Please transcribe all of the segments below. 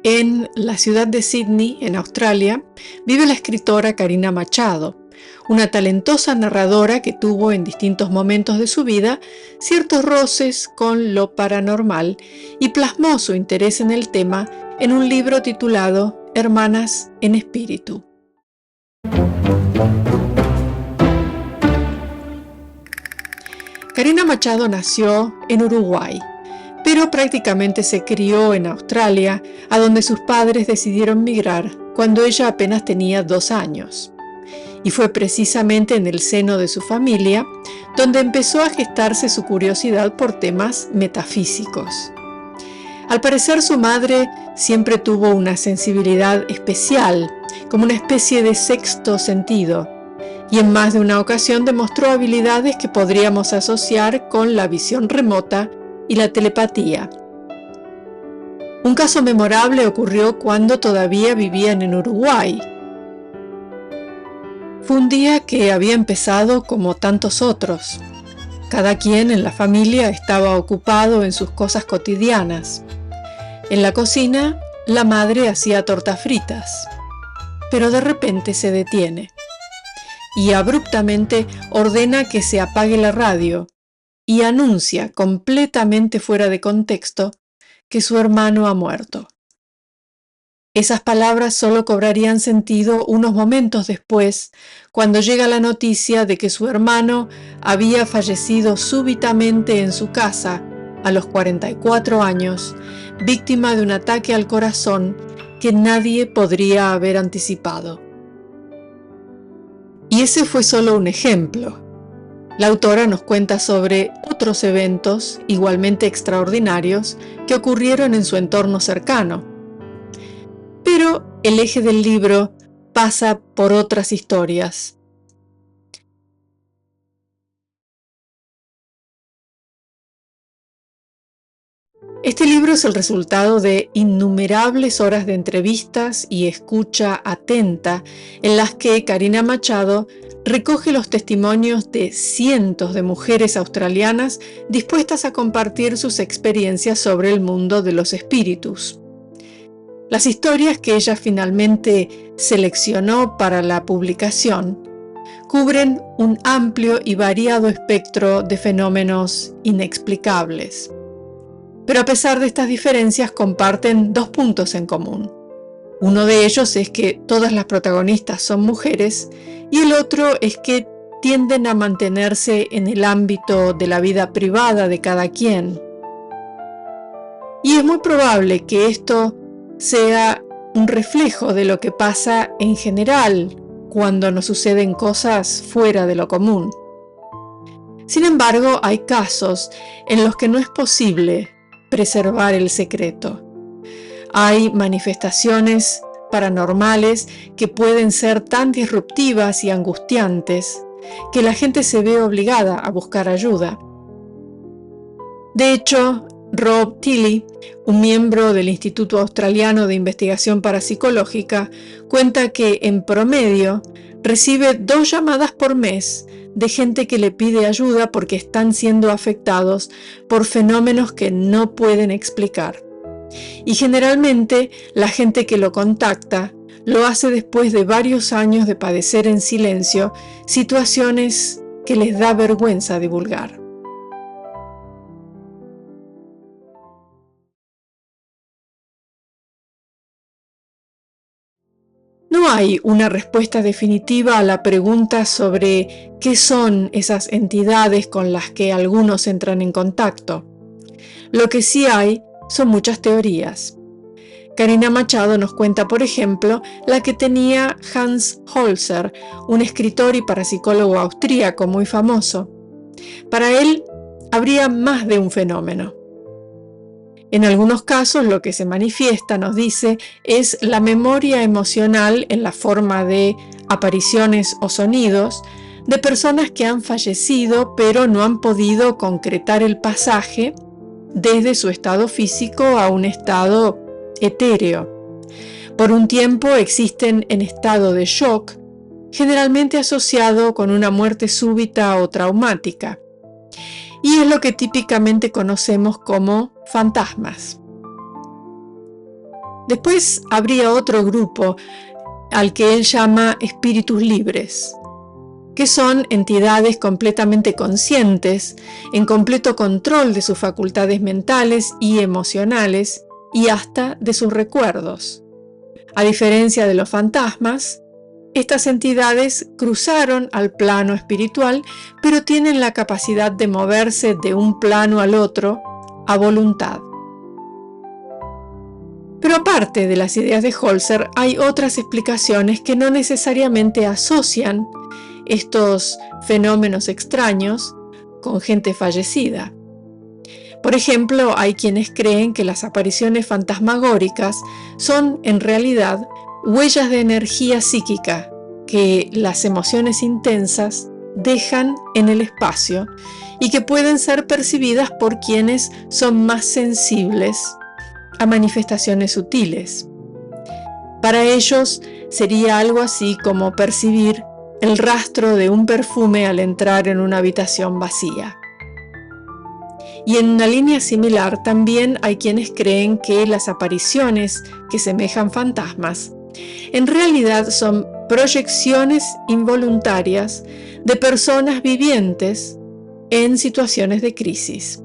En la ciudad de Sydney, en Australia, vive la escritora Karina Machado, una talentosa narradora que tuvo en distintos momentos de su vida ciertos roces con lo paranormal y plasmó su interés en el tema en un libro titulado Hermanas en Espíritu. Karina Machado nació en Uruguay, pero prácticamente se crió en Australia, a donde sus padres decidieron migrar cuando ella apenas tenía 2 años. Y fue precisamente en el seno de su familia donde empezó a gestarse su curiosidad por temas metafísicos. Al parecer, su madre siempre tuvo una sensibilidad especial, como una especie de sexto sentido, y en más de una ocasión demostró habilidades que podríamos asociar con la visión remota y la telepatía. Un caso memorable ocurrió cuando todavía vivían en Uruguay. Fue un día que había empezado como tantos otros. Cada quien en la familia estaba ocupado en sus cosas cotidianas. En la cocina, la madre hacía tortas fritas, pero de repente se detiene y abruptamente ordena que se apague la radio y anuncia, completamente fuera de contexto, que su hermano ha muerto. Esas palabras solo cobrarían sentido unos momentos después, cuando llega la noticia de que su hermano había fallecido súbitamente en su casa, a los 44 años, víctima de un ataque al corazón que nadie podría haber anticipado. Y ese fue solo un ejemplo. La autora nos cuenta sobre otros eventos igualmente extraordinarios que ocurrieron en su entorno cercano. Pero el eje del libro pasa por otras historias. Este libro es el resultado de innumerables horas de entrevistas y escucha atenta en las que Karina Machado recoge los testimonios de cientos de mujeres australianas dispuestas a compartir sus experiencias sobre el mundo de los espíritus. Las historias que ella finalmente seleccionó para la publicación cubren un amplio y variado espectro de fenómenos inexplicables. Pero a pesar de estas diferencias comparten 2 puntos en común. Uno de ellos es que todas las protagonistas son mujeres y el otro es que tienden a mantenerse en el ámbito de la vida privada de cada quien. Y es muy probable que esto sea un reflejo de lo que pasa en general cuando nos suceden cosas fuera de lo común. Sin embargo, hay casos en los que no es posible preservar el secreto. Hay manifestaciones paranormales que pueden ser tan disruptivas y angustiantes que la gente se ve obligada a buscar ayuda. De hecho, Rob Tilley, un miembro del Instituto Australiano de Investigación Parapsicológica, cuenta que en promedio recibe 2 llamadas por mes de gente que le pide ayuda porque están siendo afectados por fenómenos que no pueden explicar. Y generalmente la gente que lo contacta lo hace después de varios años de padecer en silencio situaciones que les da vergüenza divulgar. No hay una respuesta definitiva a la pregunta sobre qué son esas entidades con las que algunos entran en contacto. Lo que sí hay son muchas teorías. Karina Machado nos cuenta, por ejemplo, la que tenía Hans Holzer, un escritor y parapsicólogo austríaco muy famoso. Para él, habría más de un fenómeno. En algunos casos lo que se manifiesta, nos dice, es la memoria emocional en la forma de apariciones o sonidos de personas que han fallecido pero no han podido concretar el pasaje desde su estado físico a un estado etéreo. Por un tiempo existen en estado de shock, generalmente asociado con una muerte súbita o traumática. Y es lo que típicamente conocemos como fantasmas. Después habría otro grupo al que él llama espíritus libres, que son entidades completamente conscientes, en completo control de sus facultades mentales y emocionales y hasta de sus recuerdos. A diferencia de los fantasmas, estas entidades cruzaron al plano espiritual, pero tienen la capacidad de moverse de un plano al otro a voluntad. Pero aparte de las ideas de Holzer, hay otras explicaciones que no necesariamente asocian estos fenómenos extraños con gente fallecida. Por ejemplo, hay quienes creen que las apariciones fantasmagóricas son en realidad huellas de energía psíquica que las emociones intensas dejan en el espacio y que pueden ser percibidas por quienes son más sensibles a manifestaciones sutiles. Para ellos sería algo así como percibir el rastro de un perfume al entrar en una habitación vacía. Y en una línea similar también hay quienes creen que las apariciones que semejan fantasmas en realidad son proyecciones involuntarias de personas vivientes en situaciones de crisis.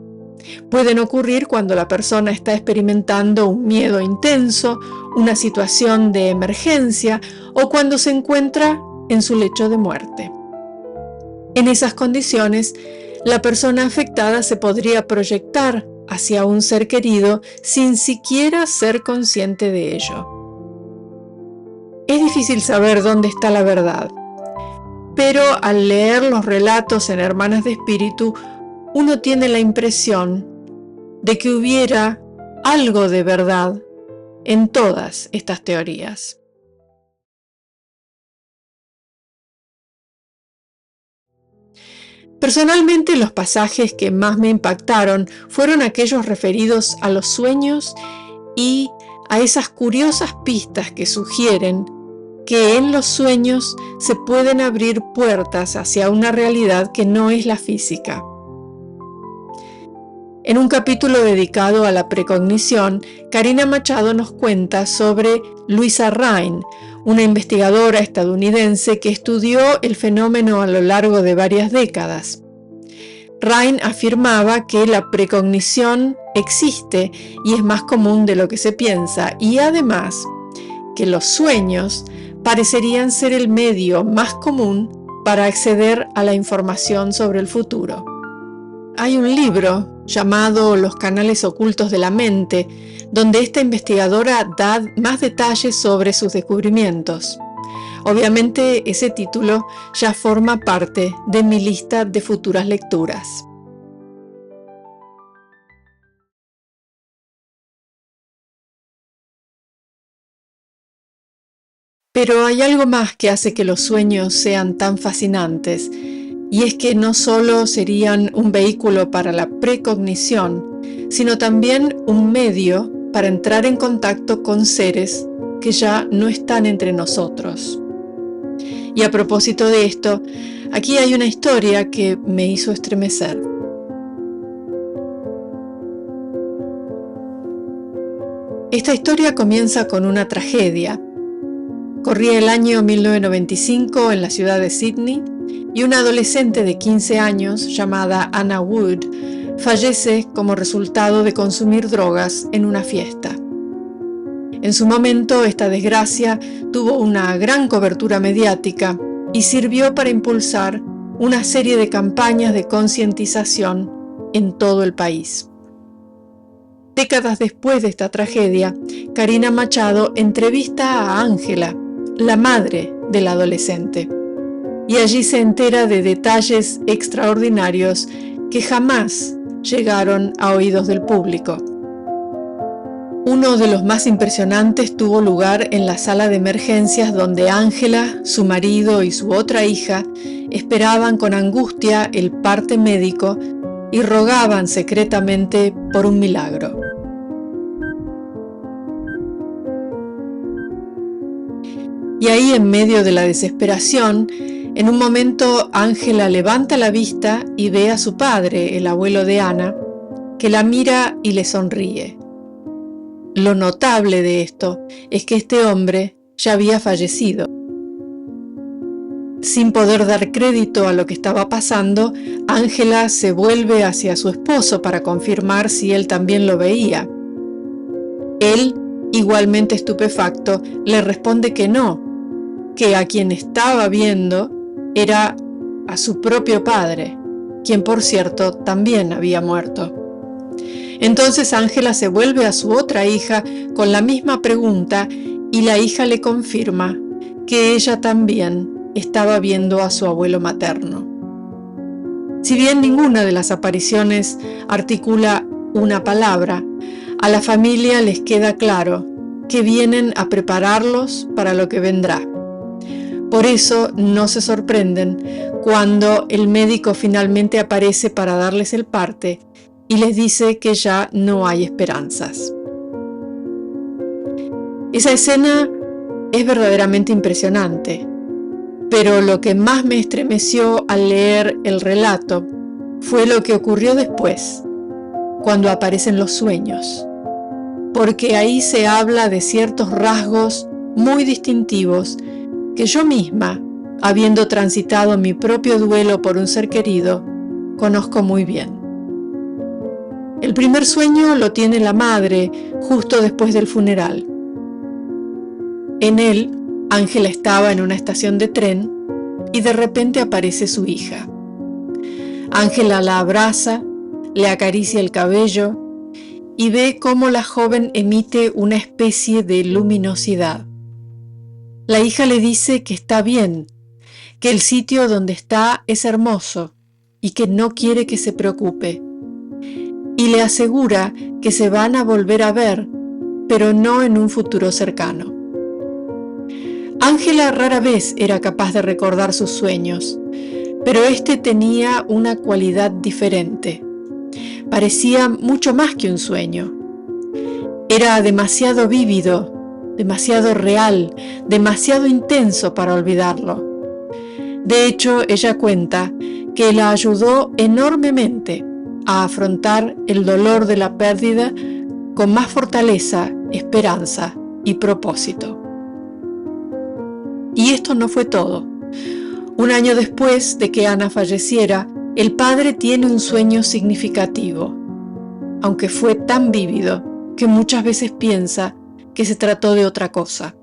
Pueden ocurrir cuando la persona está experimentando un miedo intenso, una situación de emergencia o cuando se encuentra en su lecho de muerte. En esas condiciones, la persona afectada se podría proyectar hacia un ser querido sin siquiera ser consciente de ello. Es difícil saber dónde está la verdad, pero al leer los relatos en Hermanas de Espíritu, uno tiene la impresión de que hubiera algo de verdad en todas estas teorías. Personalmente, los pasajes que más me impactaron fueron aquellos referidos a los sueños y a esas curiosas pistas que sugieren que en los sueños se pueden abrir puertas hacia una realidad que no es la física. En un capítulo dedicado a la precognición, Karina Machado nos cuenta sobre Louisa Rhine, una investigadora estadounidense que estudió el fenómeno a lo largo de varias décadas. Rhine afirmaba que la precognición existe y es más común de lo que se piensa, y además que los sueños parecerían ser el medio más común para acceder a la información sobre el futuro. Hay un libro llamado Los canales ocultos de la mente, donde esta investigadora da más detalles sobre sus descubrimientos. Obviamente ese título ya forma parte de mi lista de futuras lecturas. Pero hay algo más que hace que los sueños sean tan fascinantes, y es que no solo serían un vehículo para la precognición, sino también un medio para entrar en contacto con seres que ya no están entre nosotros. Y a propósito de esto, aquí hay una historia que me hizo estremecer. Esta historia comienza con una tragedia. Corría el año 1995 en la ciudad de Sydney y una adolescente de 15 años llamada Anna Wood fallece como resultado de consumir drogas en una fiesta. En su momento, esta desgracia tuvo una gran cobertura mediática y sirvió para impulsar una serie de campañas de concientización en todo el país. Décadas después de esta tragedia, Karina Machado entrevista a Ángela, la madre del adolescente, y allí se entera de detalles extraordinarios que jamás llegaron a oídos del público. Uno de los más impresionantes tuvo lugar en la sala de emergencias donde Ángela, su marido y su otra hija esperaban con angustia el parte médico y rogaban secretamente por un milagro. Y ahí, en medio de la desesperación, en un momento Ángela levanta la vista y ve a su padre, el abuelo de Ana, que la mira y le sonríe. Lo notable de esto es que este hombre ya había fallecido. Sin poder dar crédito a lo que estaba pasando, Ángela se vuelve hacia su esposo para confirmar si él también lo veía. Él, igualmente estupefacto, le responde que no, que a quien estaba viendo era a su propio padre, quien por cierto también había muerto. Entonces Ángela se vuelve a su otra hija con la misma pregunta y la hija le confirma que ella también estaba viendo a su abuelo materno. Si bien ninguna de las apariciones articula una palabra, a la familia les queda claro que vienen a prepararlos para lo que vendrá. Por eso no se sorprenden cuando el médico finalmente aparece para darles el parte y les dice que ya no hay esperanzas. Esa escena es verdaderamente impresionante, pero lo que más me estremeció al leer el relato fue lo que ocurrió después, cuando aparecen los sueños, porque ahí se habla de ciertos rasgos muy distintivos que yo misma, habiendo transitado mi propio duelo por un ser querido, conozco muy bien. El primer sueño lo tiene la madre justo después del funeral. En él, Ángela estaba en una estación de tren y de repente aparece su hija. Ángela la abraza, le acaricia el cabello y ve cómo la joven emite una especie de luminosidad. La hija le dice que está bien, que el sitio donde está es hermoso y que no quiere que se preocupe. Y le asegura que se van a volver a ver, pero no en un futuro cercano. Ángela rara vez era capaz de recordar sus sueños, pero este tenía una cualidad diferente. Parecía mucho más que un sueño. Era demasiado vívido, demasiado real, demasiado intenso para olvidarlo. De hecho, ella cuenta que la ayudó enormemente a afrontar el dolor de la pérdida con más fortaleza, esperanza y propósito. Y esto no fue todo. Un año después de que Ana falleciera, el padre tiene un sueño significativo, aunque fue tan vívido que muchas veces piensa que se trató de otra cosa.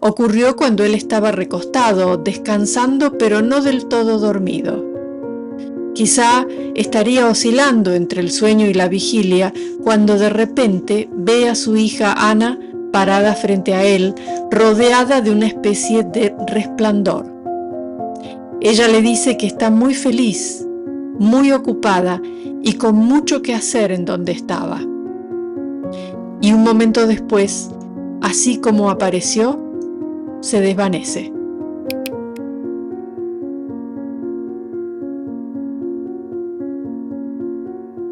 Ocurrió cuando él estaba recostado, descansando, pero no del todo dormido. Quizá estaría oscilando entre el sueño y la vigilia cuando de repente ve a su hija Ana parada frente a él, rodeada de una especie de resplandor. Ella le dice que está muy feliz, muy ocupada y con mucho que hacer en donde estaba. Y un momento después, así como apareció, se desvanece.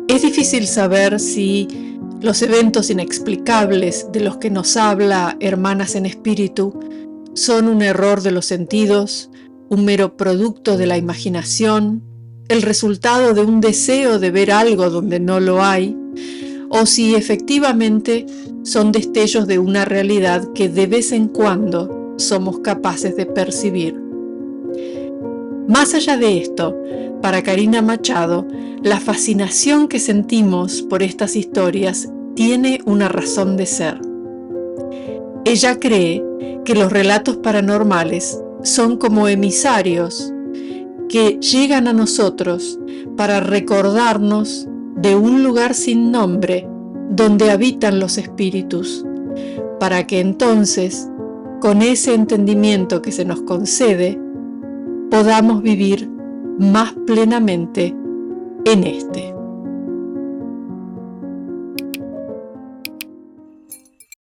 Es difícil saber si los eventos inexplicables de los que nos habla Hermanas en Espíritu son un error de los sentidos, un mero producto de la imaginación, el resultado de un deseo de ver algo donde no lo hay, o si efectivamente son destellos de una realidad que de vez en cuando somos capaces de percibir. Más allá de esto, para Karina Machado, la fascinación que sentimos por estas historias tiene una razón de ser. Ella cree que los relatos paranormales son como emisarios que llegan a nosotros para recordarnos de un lugar sin nombre donde habitan los espíritus, para que entonces, con ese entendimiento que se nos concede, podamos vivir más plenamente en este.